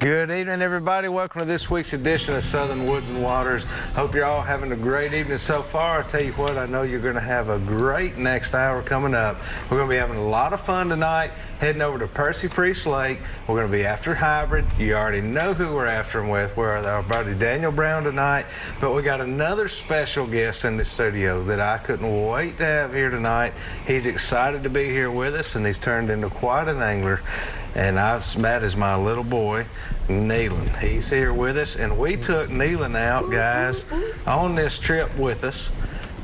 Good evening, everybody. Welcome to this week's edition of Southern Woods and Waters. Hope you're all having a great evening so far. I tell you what, I know you're going to have a great next hour coming up. We're going to be having a lot of fun tonight, heading over to Percy Priest Lake. We're going to be after hybrid. You already know who we're after them with. We're our buddy Daniel Brown tonight, but we got another special guest in the studio that I couldn't wait to have here tonight. He's excited to be here with us, and he's turned into quite an angler. And that is my little boy, Neyland. He's here with us, and we took Neyland out, guys, on this trip with us.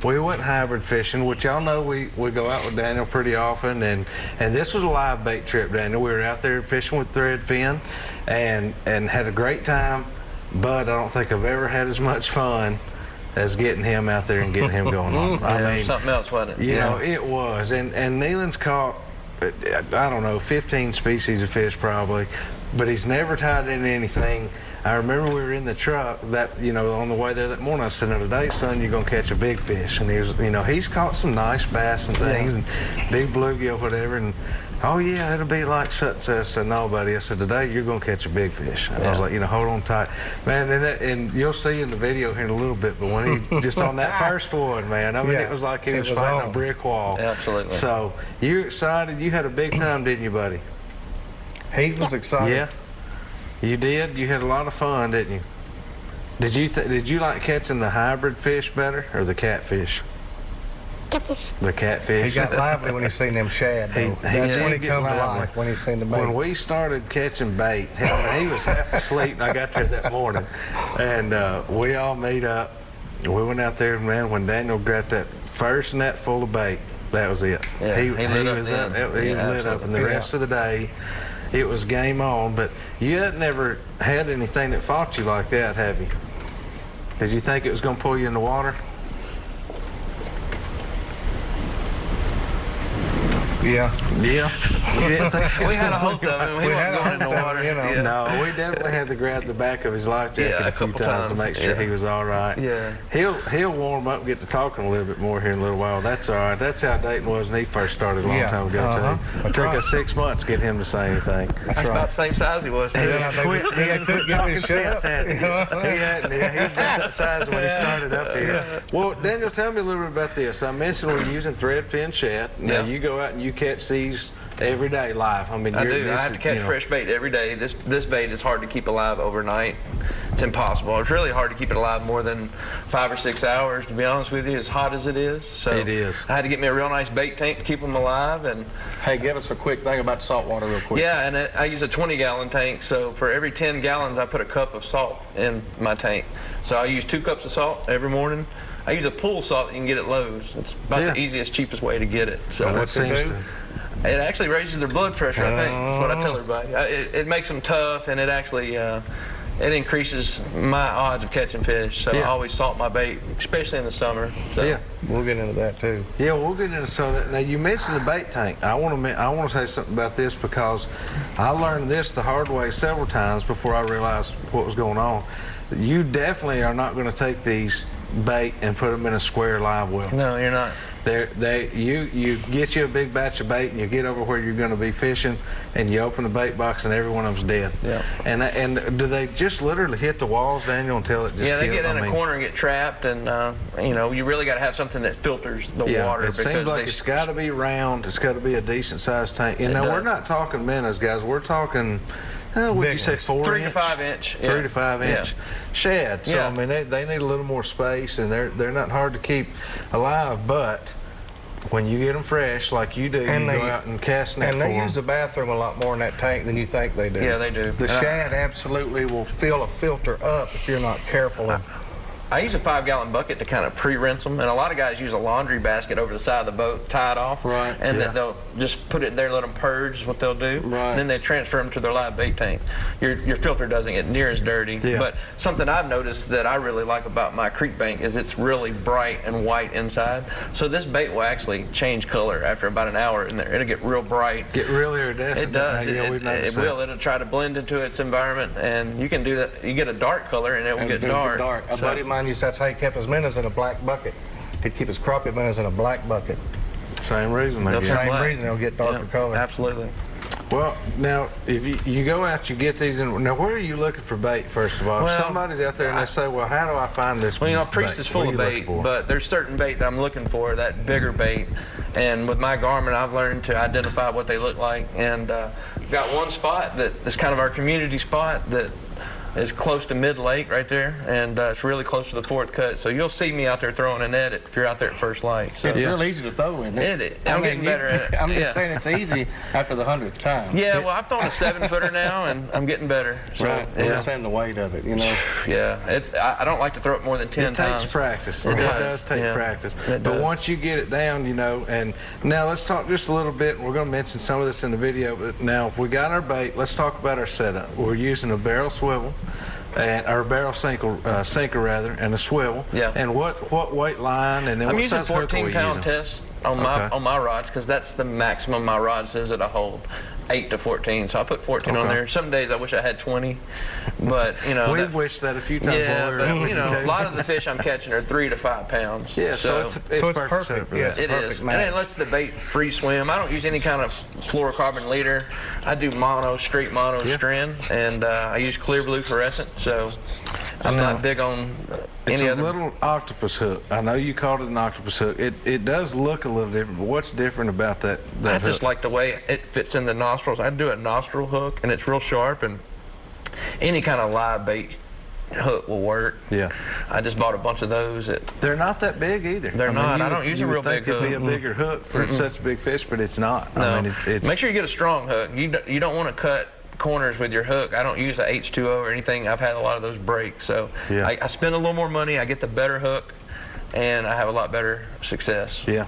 We went hybrid fishing, which y'all know we go out with Daniel pretty often, and this was a live bait trip, Daniel. We were out there fishing with thread fin and had a great time, but I don't think I've ever had as much fun as getting him out there and getting him going on. I mean, something else, wasn't it? You know, it was. And Neyland's caught, I don't know, 15 species of fish probably, but he's never tied in anything. I remember we were in the truck that, you know, on the way there that morning, I said, "No, today, son, you're going to catch a big fish." And he was, you know, he's caught some nice bass and things, and big bluegill, whatever. And, "Oh, yeah, it'll be like such and such." I said, "No, buddy." I said, "Today, you're going to catch a big fish." And I was like, you know, hold on tight. Man, and you'll see in the video here in a little bit, but when he, just on that first one, man, I mean, it was like he was fighting a brick wall. Absolutely. So, you excited? You had a big time, didn't you, buddy? He was excited. Yeah. You did? You had a lot of fun, didn't you? Did you like catching the hybrid fish better or the catfish? Catfish. The catfish. He got lively when he seen them shad. That's when he come to life, when he seen the bait. When we started catching bait, he was half asleep, and I got there that morning, and we all made up. We went out there, man, when Daniel got that first net full of bait, that was it. Yeah, he lit up, and the rest of the day, it was game on. But you had never had anything that fought you like that, have you? Did you think it was going to pull you in the water? Yeah. Yeah. You didn't think We had a hope of him. He wasn't going in the water. You know. Yeah. No, we definitely had to grab the back of his life jacket a few times to make sure he was all right. Yeah. He'll warm up and get to talking a little bit more here in a little while. That's all right. That's how Dayton was when he first started a long time ago, too. It took us 6 months to get him to say anything. That's about the same size he was, too. He couldn't get his shit up. He hadn't. He was that size when he started up here. Well, Daniel, tell me a little bit about this. I mentioned we're using thread fin shad. Now, you go out and you catch these every day live. I mean, I do. I have to catch fresh bait every day. This bait is hard to keep alive overnight. It's impossible. It's really hard to keep it alive more than 5 or 6 hours, to be honest with you, as hot as it is. So it is. I had to get me a real nice bait tank to keep them alive. And Hey, give us a quick thing about salt water real quick. yeah, and I use a 20-gallon tank, so for every 10 gallons, I put a cup of salt in my tank. So I use 2 cups of salt every morning. I use a pool salt that you can get at Lowe's. It's about the easiest, cheapest way to get it. So What seems to... It actually raises their blood pressure, I think. That's what I tell everybody. It makes them tough, and it actually it increases my odds of catching fish. So I always salt my bait, especially in the summer. So. Yeah, we'll get into that too. Yeah, we'll get into some of that. Now, you mentioned the bait tank. I want to say something about this because I learned this the hard way several times before I realized what was going on. You definitely are not going to take these bait and put them in a square live well. No, you're not. You get you a big batch of bait and you get over where you're going to be fishing and you open the bait box and every one of them's dead. Yeah. And do they just literally hit the walls, Daniel, until it just they get in a corner and get trapped, and you know, you really got to have something that filters the water. It seems like it's got to be round. It's got to be a decent sized tank. And now we're not talking minnows, guys. We're talking. Would you say 4 3 inch? to 5 inch. 3 to 5 inch shad. So I mean, they need a little more space, and they're not hard to keep alive. But when you get them fresh, like you do, and you go out and cast net for them. And they use the bathroom a lot more in that tank than you think they do. Yeah, they do. The shad absolutely will fill a filter up if you're not careful of. I use a 5-gallon bucket to kind of pre-rinse them, and a lot of guys use a laundry basket over the side of the boat, tie it off, and then they'll just put it there, let them purge is what they'll do, and then they transfer them to their live bait tank. Your filter doesn't get near as dirty, but something I've noticed that I really like about my creek bank is it's really bright and white inside, so this bait will actually change color after about an hour in there. It'll get real bright. Get really iridescent. It does. It will. It'll try to blend into its environment, and you can do that. You get a dark color, and it will get dark. A buddy of mine used to, that's how he kept his minnows in a black bucket. He'd keep his crappie minnows in a black bucket. Same reason. Same reason, they'll get darker color. Absolutely. Well, now, if you go out, you get these, and now where are you looking for bait, first of all? Well, if somebody's out there and they say, well, how do I find this Well, Priest is full of bait, but there's certain bait that I'm looking for, that bigger bait. And with my Garmin, I've learned to identify what they look like. And got one spot that is kind of our community spot that is close to mid-lake right there, and it's really close to the fourth cut. So you'll see me out there throwing a net if you're out there at first light. So it's real easy to throw in it. I'm getting better at it. I'm just saying it's easy after the 100th time. Yeah, well, I've thrown a 7-footer now, and I'm getting better. So, right. We're saying the weight of it, Yeah, I don't like to throw it more than 10 times. It takes practice. It does take practice. But once you get it down, and now let's talk just a little bit. We're going to mention some of this in the video, but now we got our bait. Let's talk about our setup. We're using a barrel swivel. And our barrel sinker rather, and a swivel. Yeah. And what weight line, and then I'm what using size hook are we 14-pound using? test on my rods, because that's the maximum my rod says that I hold, 8 to 14. So I put 14 on there. Some days I wish I had 20, but we've wished that a few times. Yeah, but a lot of the fish I'm catching are 3 to 5 pounds. Yeah, so it's perfect. Yeah, it is, and it lets the bait free swim. I don't use any kind of fluorocarbon leader. I do straight mono strand, and I use clear blue fluorescent. So I'm not big on it's any a other. little octopus hook. I know you called it an octopus hook. It does look a little different, but what's different about that I hook? just like the way it fits in the nostrils. I do a nostril hook, and it's real sharp, and any kind of live bait hook will work. Yeah. I just bought a bunch of those. They're not that big either. They're not. I don't use a real big hook. It'd be a bigger hook for such big fish, but it's not. No. I mean, it's Make sure you get a strong hook. You don't want to cut corners with your hook. I don't use a H2O or anything. I've had a lot of those break. So I spend a little more money. I get the better hook, and I have a lot better success. Yeah.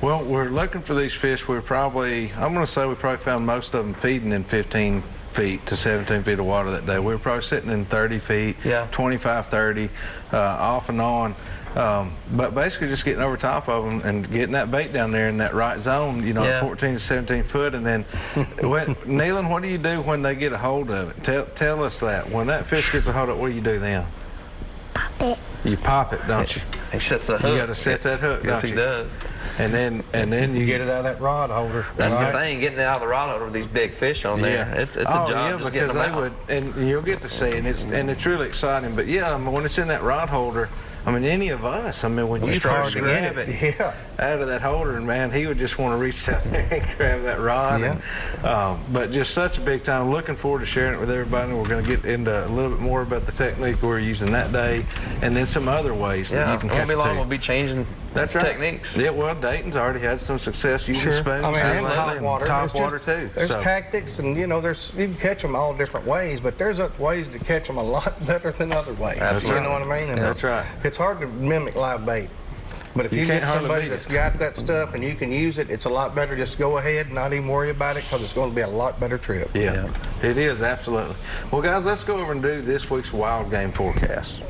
Well, we're looking for these fish. I'm going to say we probably found most of them feeding in 15 feet to 17 feet of water that day. We were probably sitting in 30 feet, 25, 30, off and on. But basically just getting over top of them and getting that bait down there in that right zone, 14 to 17 foot. And then, Neyland, what do you do when they get a hold of it? Tell us that. When that fish gets a hold of it, what do you do then? Pop it. You pop it, don't you? He sets the hook. You got to set that hook, yes, don't he you? does. And then you get it out of that rod holder. That's the thing, getting it out of the rod holder with these big fish on there. It's a job just getting them out. And you'll get to see it, and it's really exciting. But when it's in that rod holder, any of us, when you try to grab it out of that holder, and man, he would just want to reach down there and grab that rod. Yeah. And, but just such a big time. Looking forward to sharing it with everybody. We're going to get into a little bit more about the technique we're using that day, and then some other ways that you can catch it. Won't be long. We'll be changing techniques. Yeah, well, Dayton's already had some success using spoons. And top water. Top water too. There's tactics, and you can catch them all different ways, but there's ways to catch them a lot better than other ways. You know what I mean? And that's right. It's hard to mimic live bait. But if you get somebody that's got that stuff and you can use it, it's a lot better. Just go ahead and not even worry about it, because it's going to be a lot better trip. Yeah, it is, absolutely. Well, guys, let's go over and do this week's wild game forecast.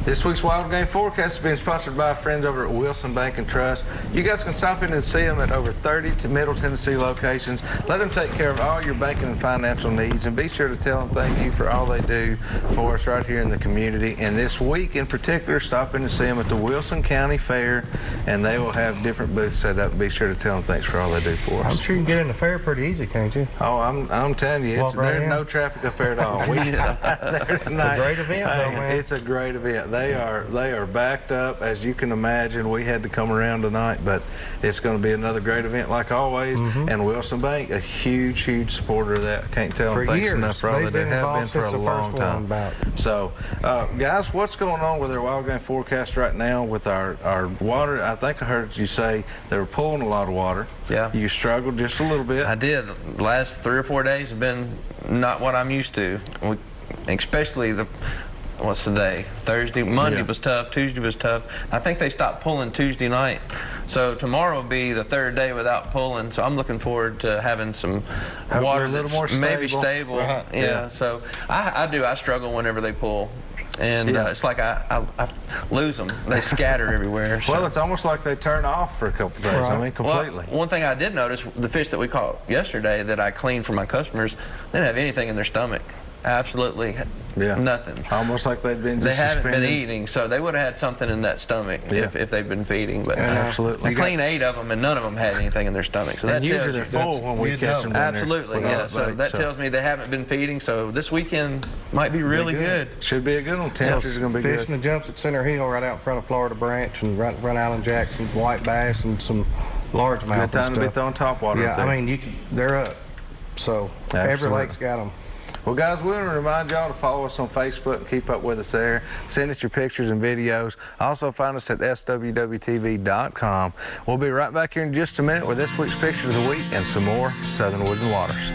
This week's Wild Game Forecast has been sponsored by our friends over at Wilson Bank and Trust. You guys can stop in and see them at over 30 Middle Tennessee locations. Let them take care of all your banking and financial needs, and be sure to tell them thank you for all they do for us right here in the community. And this week in particular, stop in and see them at the Wilson County Fair, and they will have different booths set up. Be sure to tell them thanks for all they do for us. I'm sure you can get in the fair pretty easy, can't you? Oh, I'm telling you, there's no traffic up there at all. It's a great event, though, man. It's a great event. They are backed up, as you can imagine. We had to come around tonight, but it's going to be another great event like always. And Wilson Bank, a huge supporter of that. I can't tell them thanks enough for all they do. Have been for a long time. So, guys, what's going on with our wild game forecast right now with our water? I think I heard you say they were pulling a lot of water. Yeah. You struggled just a little bit. I did. The last 3 or 4 days have been not what I'm used to. Especially what's today? Thursday. Monday was tough. Tuesday was tough. I think they stopped pulling Tuesday night. So tomorrow will be the 3rd day without pulling. So I'm looking forward to having some water a little more maybe stable. Yeah. So I struggle whenever they pull. And it's like I lose them. They scatter everywhere. So. Well, it's almost like they turn off for a couple days. Right. I mean, completely. Well, one thing I did notice, the fish that we caught yesterday that I cleaned for my customers, they didn't have anything in their stomach. Absolutely Yeah. Nothing. Almost like they've been They just haven't been suspended. eating, so they would have had something in that stomach if they've been feeding. But absolutely. we cleaned 8 of them, and none of them had anything in their stomach. So that And tells usually you they're full when we catch them. Absolutely, yeah. So that tells me they haven't been feeding. So this weekend might be really good. Should be a good one. Temperatures are going to be good. Fishing the jumps at Center Hill right out in front of Florida Branch and right in front of Alan Jackson's, white bass and some largemouth and Good time stuff. to be throwing topwater. Yeah, I mean, they're up. So every lake's got them. Well, guys, we want to remind y'all to follow us on Facebook and keep up with us there. Send us your pictures and videos. Also, find us at swwtv.com. We'll be right back here in just a minute with this week's Picture of the Week and some more Southern Woods and Waters.